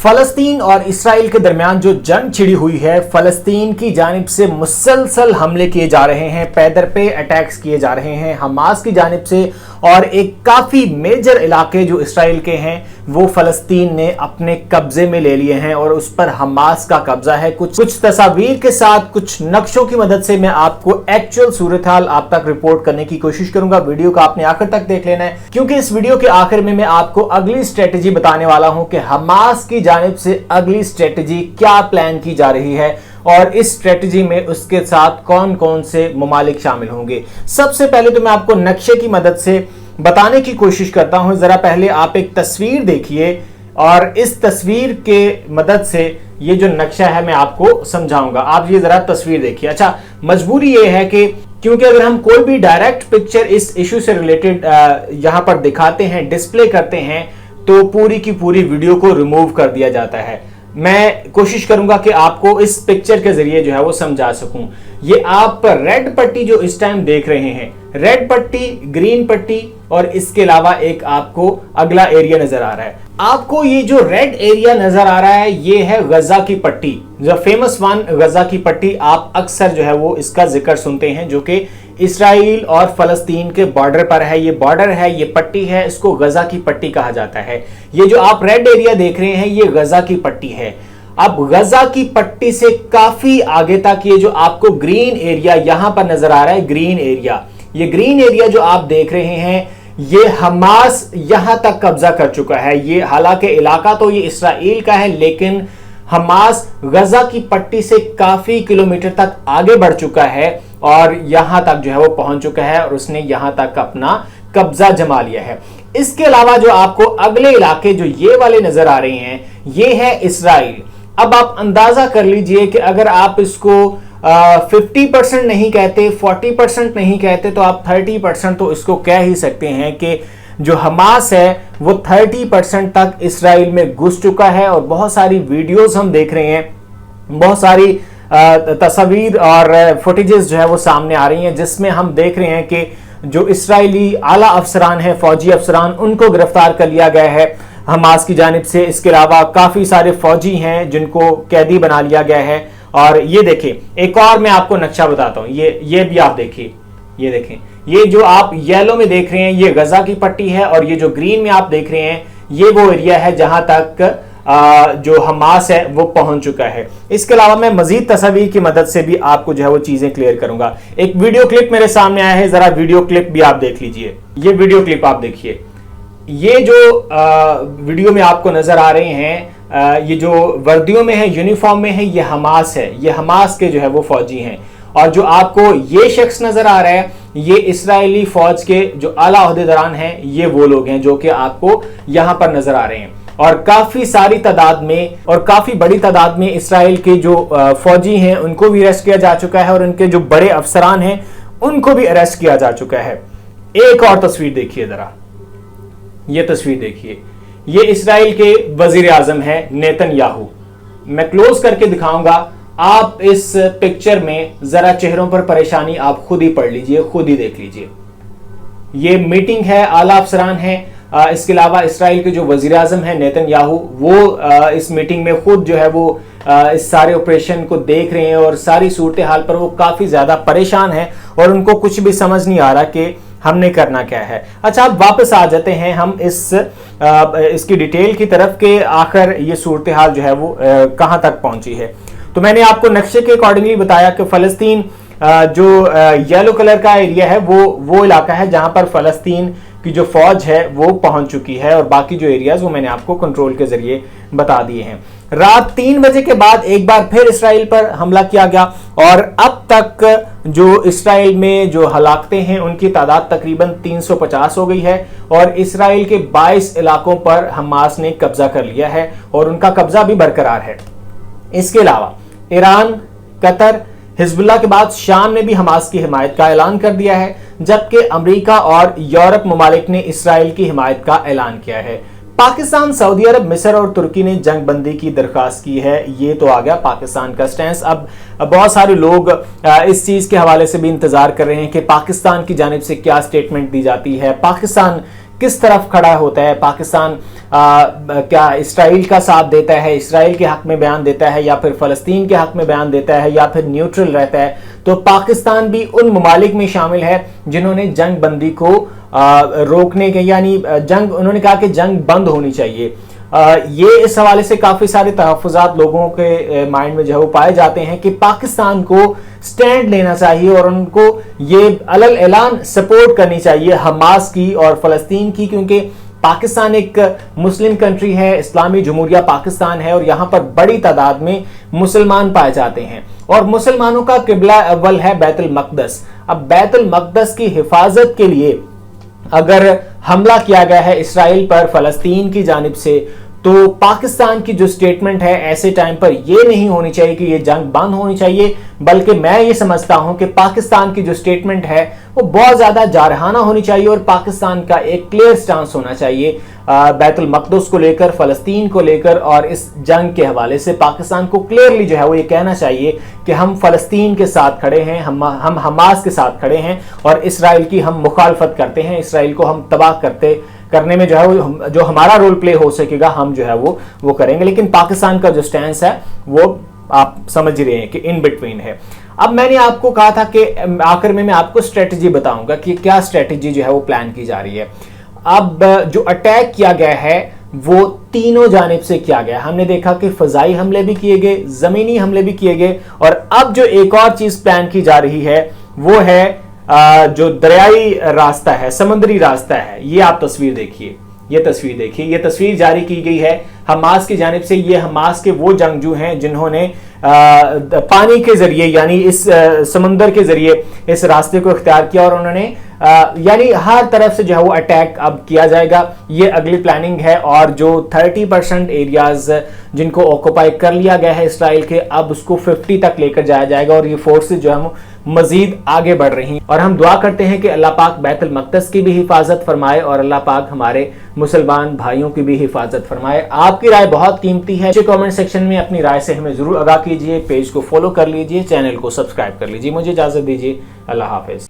फलस्तीन और इसराइल के दरमियान जो जंग छिड़ी हुई है, फलस्तीन की जानिब से मुसलसल हमले किए जा रहे हैं, पैदर पे अटैक्स किए जा रहे हैं हमास की जानिब से, और एक काफी मेजर इलाके जो इसराइल के हैं वो फलस्तीन ने अपने कब्जे में ले लिए हैं और उस पर हमास का कब्जा है। कुछ तस्वीर के साथ, कुछ नक्शों की मदद से मैं आपको एक्चुअल सूरत हाल आप तक रिपोर्ट करने की कोशिश करूंगा। वीडियो को आपने आखिर तक देख लेना है, क्योंकि इस वीडियो के आखिर में मैं आपको अगली स्ट्रेटेजी बताने वाला हूं कि हमास की जानिब से अगली स्ट्रेटेजी क्या प्लान की जा रही है और इस स्ट्रेटेजी में उसके साथ कौन कौन से ममालिक शामिल होंगे। सबसे पहले तो मैं आपको नक्शे की मदद से बताने की कोशिश करता हूं। जरा पहले आप एक तस्वीर देखिए और इस तस्वीर के मदद से ये जो नक्शा है मैं आपको समझाऊंगा। आप ये जरा तस्वीर देखिए। अच्छा, मजबूरी ये है कि क्योंकि अगर हम कोई भी डायरेक्ट पिक्चर इस इशू से रिलेटेड यहां पर दिखाते हैं, डिस्प्ले करते हैं, तो पूरी की पूरी वीडियो को रिमूव कर दिया जाता है। मैं कोशिश करूंगा कि आपको इस पिक्चर के जरिए जो है वो समझा सकूं। ये आप रेड पट्टी जो इस टाइम देख रहे हैं, रेड पट्टी, ग्रीन पट्टी और इसके अलावा एक आपको अगला एरिया नजर आ रहा है। आपको ये जो रेड एरिया नजर आ रहा है ये है गजा की पट्टी, जो फेमस वन गजा की पट्टी। आप अक्सर जो है वो इसका जिक्र सुनते हैं, जो कि इसराइल और फलस्तीन के बॉर्डर पर है। ये बॉर्डर है, ये पट्टी है, इसको गजा की पट्टी कहा जाता है। ये जो आप रेड एरिया देख रहे हैं ये गजा की पट्टी है। अब गजा की पट्टी से काफी आगे तक ये जो आपको ग्रीन एरिया यहां पर नजर आ रहा है, ग्रीन एरिया, ये ग्रीन एरिया जो आप देख रहे हैं ये हमास यहां तक कब्जा कर चुका है। ये हालांकि इलाका तो ये इसराइल का है, लेकिन हमास गजा की पट्टी से काफी किलोमीटर तक आगे बढ़ चुका है और यहां तक जो है वो पहुंच चुका है और उसने यहां तक अपना कब्जा जमा लिया है। इसके अलावा जो आपको अगले इलाके जो ये वाले नजर आ रहे हैं ये है इसराइल। अब आप अंदाजा कर लीजिए कि अगर आप इसको 50% नहीं कहते, 40% नहीं कहते, तो आप 30% तो इसको कह ही सकते हैं कि जो हमास है वो 30% तक इसराइल में घुस चुका है। और बहुत सारी वीडियोस हम देख रहे हैं, बहुत सारी तस्वीर और फुटेजेस जो है वो सामने आ रही हैं, जिसमें हम देख रहे हैं कि जो इसराइली आला अफसरान है, फौजी अफसरान, उनको गिरफ्तार कर लिया गया है हमास की जानिब से। इसके अलावा काफी सारे फौजी हैं जिनको कैदी बना लिया गया है। और ये देखिए, एक और मैं आपको नक्शा बताता हूं, ये भी आप देखिए, ये देखें, ये जो आप येलो में देख रहे हैं ये गजा की पट्टी है और ये जो ग्रीन में आप देख रहे हैं ये वो एरिया है जहां तक जो हमास है वो पहुंच चुका है। इसके अलावा मैं मजीद तस्वीर की मदद से भी आपको जो है वो चीजें क्लियर करूंगा। एक वीडियो क्लिप मेरे सामने आया है, जरा वीडियो क्लिप भी आप देख लीजिए। ये वीडियो क्लिप आप देखिए। ये जो वीडियो में आपको नजर आ रहे हैं, ये जो वर्दियों में है, यूनिफॉर्म में है, ये हमास है, ये हमास के जो है वो फौजी हैं। और जो आपको ये शख्स नजर आ रहा है ये इसराइली फौज के जो आला ओहदेदारान हैं, ये वो लोग हैं जो कि आपको यहां पर नजर आ रहे हैं। और काफी सारी तादाद में और काफी बड़ी तादाद में इसराइल के जो फौजी हैं उनको भी अरेस्ट किया जा चुका है और उनके जो बड़े अफसरान हैं उनको भी अरेस्ट किया जा चुका है। एक और तस्वीर देखिए जरा, ये तस्वीर देखिए, ये इसराइल के वजीर आजम है नेतन्याहू। मैं क्लोज करके दिखाऊंगा, आप इस पिक्चर में जरा चेहरों पर परेशानी आप खुद ही पढ़ लीजिए, खुद ही देख लीजिए। ये मीटिंग है, आला अफसरान है। इसके अलावा इसराइल के जो वजीर आजम है नेतन्याहू, वो इस मीटिंग में खुद जो है वो इस सारे ऑपरेशन को देख रहे हैं और सारी सूरत हाल पर वो काफी ज्यादा परेशान है और उनको कुछ भी समझ नहीं आ रहा कि हमने करना क्या है। अच्छा, अब वापस आ जाते हैं हम इसकी डिटेल की तरफ के आखिर ये सूरत हाल जो है वो कहां तक पहुंची है। तो मैंने आपको नक्शे के अकॉर्डिंगली बताया कि फलस्तीन जो येलो कलर का एरिया है वो इलाका है जहां पर फलस्तीन की जो फौज है वो पहुंच चुकी है और बाकी जो एरियाज वो मैंने आपको कंट्रोल के जरिए बता दिए हैं। रात 3 बजे के बाद एक बार फिर इसराइल पर हमला किया गया और अब तक जो इसराइल में जो हलाकतें हैं उनकी तादाद तकरीबन 350 हो गई है और इसराइल के 22 इलाकों पर हमास ने कब्जा कर लिया है और उनका कब्जा भी बरकरार है। इसके अलावा ईरान, कतर, हिजबुल्लाह के बाद शाम ने भी हमास की हिमायत का ऐलान कर दिया है, जबकि अमेरिका और यूरोप ममालिक ने इसराइल की हिमायत का ऐलान किया है। पाकिस्तान, सऊदी अरब, मिस्र और तुर्की ने जंग बंदी की दरखास्त की है। ये तो आ गया पाकिस्तान का स्टैंस। अब बहुत सारे लोग इस चीज के हवाले से भी इंतजार कर रहे हैं कि पाकिस्तान की जानिब से क्या स्टेटमेंट दी जाती है, पाकिस्तान किस तरफ खड़ा होता है। पाकिस्तान क्या इसराइल का साथ देता है, इसराइल के हक में बयान देता है, या फिर फलस्तीन के हक में बयान देता है, या फिर न्यूट्रल रहता है। तो पाकिस्तान भी उन ममालिक में शामिल है जिन्होंने जंग बंदी को रोकने के, यानी जंग, उन्होंने कहा कि जंग बंद होनी चाहिए। ये इस हवाले से काफी सारे तहफ़्फ़ुज़ात लोगों के माइंड में जो है वो पाए जाते हैं कि पाकिस्तान को स्टैंड लेना चाहिए और उनको ये अलग ऐलान सपोर्ट करनी चाहिए हमास की और फलस्तीन की, क्योंकि पाकिस्तान एक मुस्लिम कंट्री है, इस्लामी जमहूरिया पाकिस्तान है, और यहाँ पर बड़ी तादाद में मुसलमान पाए जाते हैं और मुसलमानों का किबला अव्वल है बैतुल मक़दस। अब बैतुल मक़दस की हिफाजत के लिए अगर हमला किया गया है इसराइल पर फलस्तीन की जानिब से, तो पाकिस्तान की जो स्टेटमेंट है ऐसे टाइम पर यह नहीं होनी चाहिए कि यह जंग बंद होनी चाहिए, बल्कि मैं ये समझता हूं कि पाकिस्तान की जो स्टेटमेंट है वो बहुत ज्यादा जारहाना होनी चाहिए और पाकिस्तान का एक क्लियर स्टांस होना चाहिए बैतुल मक़दस को लेकर, फलस्तीन को लेकर, और इस जंग के हवाले से पाकिस्तान को क्लियरली जो है वो ये कहना चाहिए कि हम फलस्तीन के साथ खड़े हैं, हम हमास के साथ खड़े हैं और इसराइल की हम मुखालफत करते हैं, इसराइल को हम तबाह करने में जो है जो हमारा रोल प्ले हो सकेगा हम जो है वो करेंगे। लेकिन पाकिस्तान का जो स्टैंस है वो आप समझ रहे हैं कि इन बिटवीन है। अब मैंने आपको कहा था कि आखिर में मैं आपको स्ट्रेटजी बताऊंगा कि क्या स्ट्रेटजी जो है वो प्लान की जा रही है। अब जो अटैक किया गया है वो तीनों जानिब से किया गया। हमने देखा कि फजाई हमले भी किए गए, जमीनी हमले भी किए गए, और अब जो एक और चीज प्लान की जा रही है वो है जो दरियाई रास्ता है, समुद्री रास्ता है। ये आप तस्वीर देखिए, ये तस्वीर देखिए, ये तस्वीर जारी की गई है हमास की जानिब से। ये हमास के वो जंगजू हैं जिन्होंने पानी के जरिए, यानी इस समुंदर के जरिए इस रास्ते को इख्तियार किया, और उन्होंने यानी हर तरफ से जो है वो अटैक अब किया जाएगा। ये अगली प्लानिंग है, और जो 30% एरियाज जिनको ऑक्युपाई कर लिया गया है इसराइल के, अब उसको 50 तक लेकर जाया जाएगा, और ये फोर्सेज जो है मजीद आगे बढ़ रही हैं। और हम दुआ करते हैं कि अल्लाह पाक बैतुल मक़दस की भी हिफाजत फरमाए और अल्लाह पाक हमारे मुसलमान भाइयों की भी हिफाजत फरमाए। आपकी राय बहुत कीमती है, कमेंट सेक्शन में अपनी राय से हमें जरूर आगाह कीजिए। पेज को फॉलो कर लीजिए, चैनल को सब्सक्राइब कर लीजिए। मुझे इजाजत दीजिए, अल्लाह हाफिज।